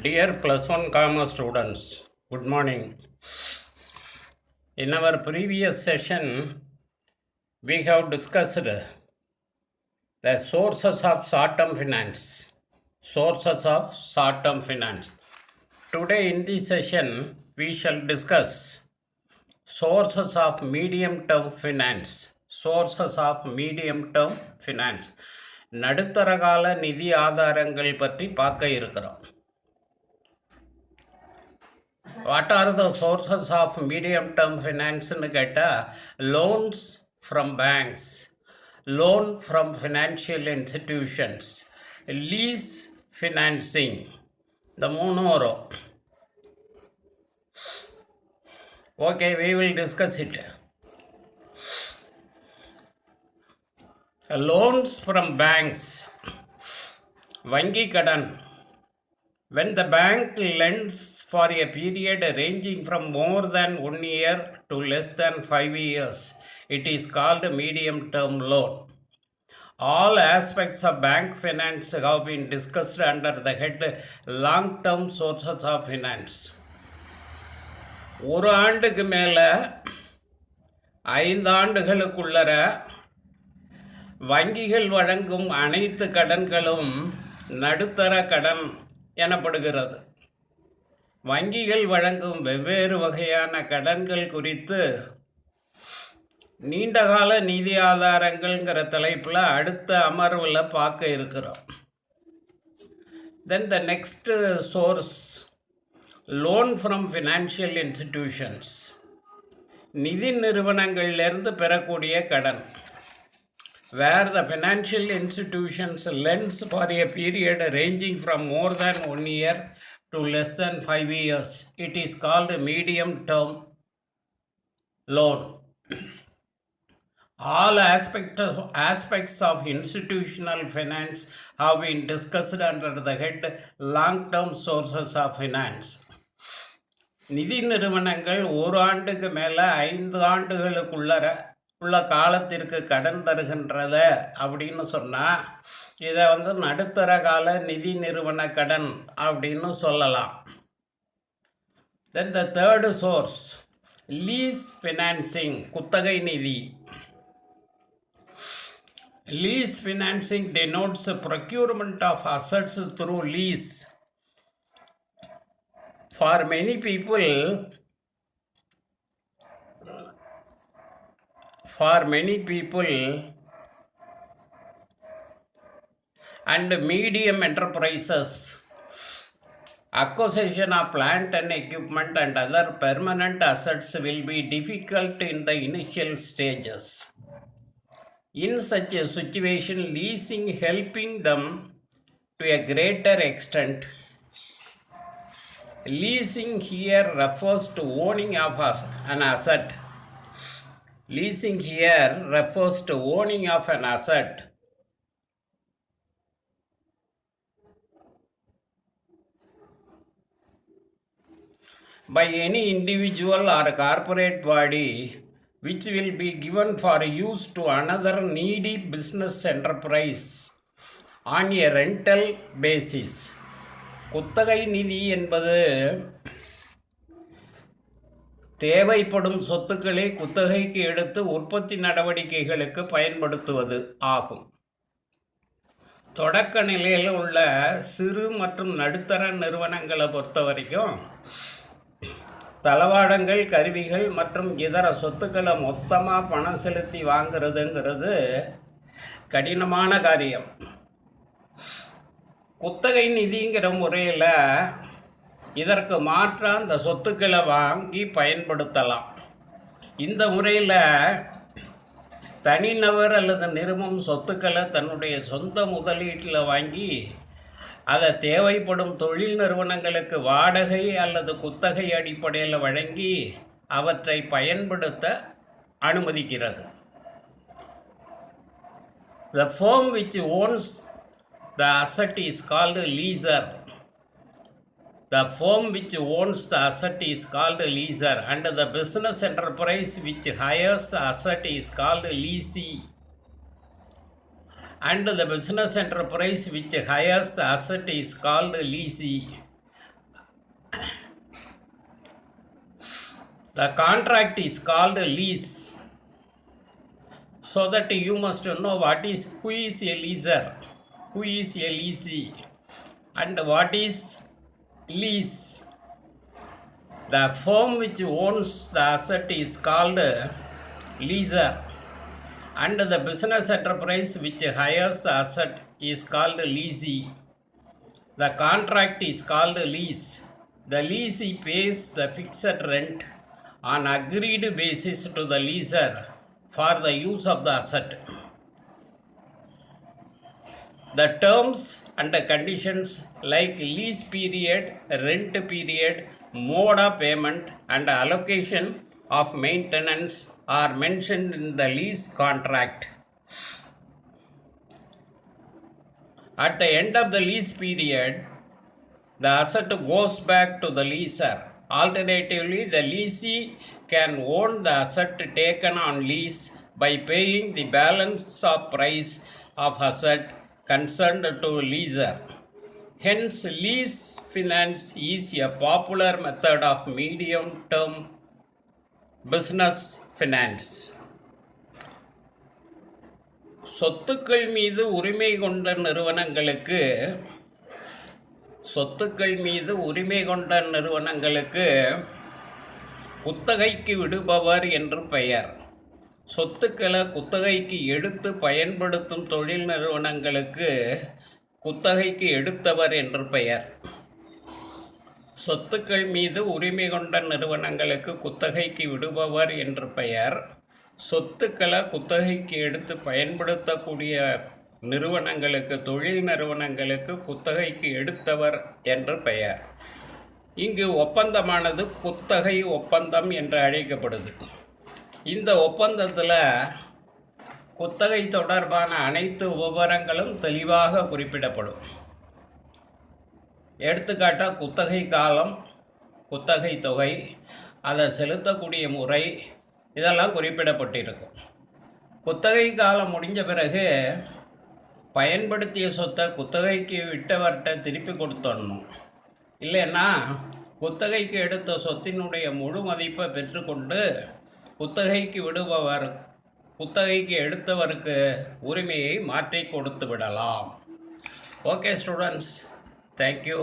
Dear plus one commerce students, good morning. In our previous session, we have discussed the sources of short-term finance. Sources of short-term finance. Today in this session, we shall discuss sources of medium-term finance. Sources of medium-term finance. நடுத்தர கால நிதி ஆதாரங்கள் பற்றி பார்க்க இருக்கிறோம். What are the sources of medium-term finance? Loans from banks, loan from financial institutions, lease financing. The மூணு வரும். Okay, we will discuss it. Loans from banks. வங்கி கடன். When the bank lends for a period ranging from more than 1 year to less than 5 years, it is called medium-term loan. All aspects of bank finance have been discussed under the head long-term sources of finance. ஒரு ஆண்டுக்கு மேலே 5 ஆண்டுகளுக்குள்ளர வங்கிகள் வழங்கும் அனைத்து கடன்களும் நடுத்தர கடன் எனப்படுகிறது. வங்கிகள் வழங்கும் வெவ்வேறு வகையான கடன்கள் குறித்து நீண்டகால நிதி ஆதாரங்கள்ங்கிற தலைப்பில் அடுத்த அமர்வில் பார்க்க இருக்கிறோம். Then the next source, loan from financial institutions. நிதி நிறுவனங்களிலிருந்து பெறக்கூடிய கடன். Where the financial institutions lends for a period ranging from more than 1 year to less than 5 years, it is called medium-term loan. All aspects of institutional finance have been discussed under the head long-term sources of finance. நிதி நிறுவனங்கள் ஒரு ஆண்டுக்கு மேலே 5 ஆண்டுகளுக்குள்ளர உள்ள காலத்திற்கு கடன் தருகின்றத அப்படின்னு சொன்னால் இதை நடுத்தர கால நிதி நிறுவன கடன் அப்படின்னு சொல்லலாம். Then the third source, lease financing, குத்தகை நிதி. Lease financing denotes procurement of assets through lease. For many people, and medium enterprises, acquisition of plant and equipment and other permanent assets will be difficult in the initial stages. In such a situation, leasing helping them to a greater extent. Leasing here refers to owning of an asset. Leasing here refers to owning of an asset. By any individual or corporate body, which will be given for use to another needy business enterprise on a rental basis. குத்தகை நிதி என்பது தேவைப்படும் சொத்துக்களை குத்தகைக்கு எடுத்து உற்பத்தி நடவடிக்கைகளுக்கு பயன்படுத்துவது ஆகும். தொடக்க நிலையில் உள்ள சிறு மற்றும் நடுத்தர நிறுவனங்களை பொறுத்த வரைக்கும் தளவாடங்கள், கருவிகள் மற்றும் இதர சொத்துக்களை மொத்தமாக பணம் செலுத்தி வாங்கிறதுங்கிறது கடினமான காரியம். குத்தகை நிதிங்கிற முறையில் இதற்கு மாற்றாக அந்த சொத்துக்களை வாங்கி பயன்படுத்தலாம். இந்த முறையில் தனிநபர் அல்லது நிறுவனம் சொத்துக்களை தன்னுடைய சொந்த முதலீட்டில் வாங்கி அதை தேவைப்படும் தொழில் நிறுவனங்களுக்கு வாடகை அல்லது குத்தகை அடிப்படையில் வழங்கி அவற்றை பயன்படுத்த அனுமதிக்கிறது. The firm which owns the asset is called leaser. The firm which owns the asset is called leaser, and the business enterprise which hires the asset is called leasee. And the business enterprise which hires the asset is called leasee. The contract is called lease. So that you must know who is a leaser, who is a leasee, and what is lease. The firm which owns the asset is called leaser, and the business enterprise which hires the asset is called leasee. The contract is called lease. The leasee pays the fixed rent on agreed basis to the leaser for the use of the asset. The terms and the conditions like lease period, rent period, mode of payment, and allocation of maintenance are mentioned in the lease contract. At the end of the lease period, the asset goes back to the leaser. Alternatively, the leasee can own the asset taken on lease by paying the balance of price of asset concerned to leaser. Hence, lease finance is a popular method of medium-term business finance. சொத்துக்கள் மீது உரிமை கொண்ட நிறுவனங்களுக்கு குத்தகைக்கு விடுபவர் என்று பெயர். சொத்துக்களை குத்தகைக்கு எடுத்து பயன்படுத்தும் தொழில் நிறுவனங்களுக்கு குத்தகைக்கு எடுத்தவர் என்று பெயர். சொத்துக்கள் மீது உரிமை கொண்ட நிறுவனங்களுக்கு குத்தகைக்கு விடுபவர் என்று பெயர். சொத்துக்களை குத்தகைக்கு எடுத்து பயன்படுத்தக்கூடிய நிறுவனங்களுக்கு, தொழில் நிறுவனங்களுக்கு குத்தகைக்கு எடுத்தவர் என்று பெயர். இங்கு ஒப்பந்தமானது குத்தகை ஒப்பந்தம் என்று அழைக்கப்படுது. இந்த ஒப்பந்தத்தில் குத்தகை தொடர்பான அனைத்து விவரங்களும் தெளிவாக குறிப்பிடப்படும். எடுத்துக்காட்டாக குத்தகை காலம், குத்தகை தொகை, அதை செலுத்தக்கூடிய முறை, இதெல்லாம் குறிப்பிடப்பட்டிருக்கும். குத்தகை காலம் முடிஞ்ச பிறகு பயன்படுத்திய சொத்தை குத்தகைக்கு விட்டவர்கிட்ட திருப்பி கொடுத்துடணும். இல்லைன்னா குத்தகைக்கு எடுத்த சொத்தினுடைய முழு மதிப்பை பெற்றுக்கொண்டு குத்தகைக்கு விடுபவர் குத்தகைக்கு எடுத்தவருக்கு உரிமையை மாற்றி கொடுத்து விடலாம். Okay students, thank you.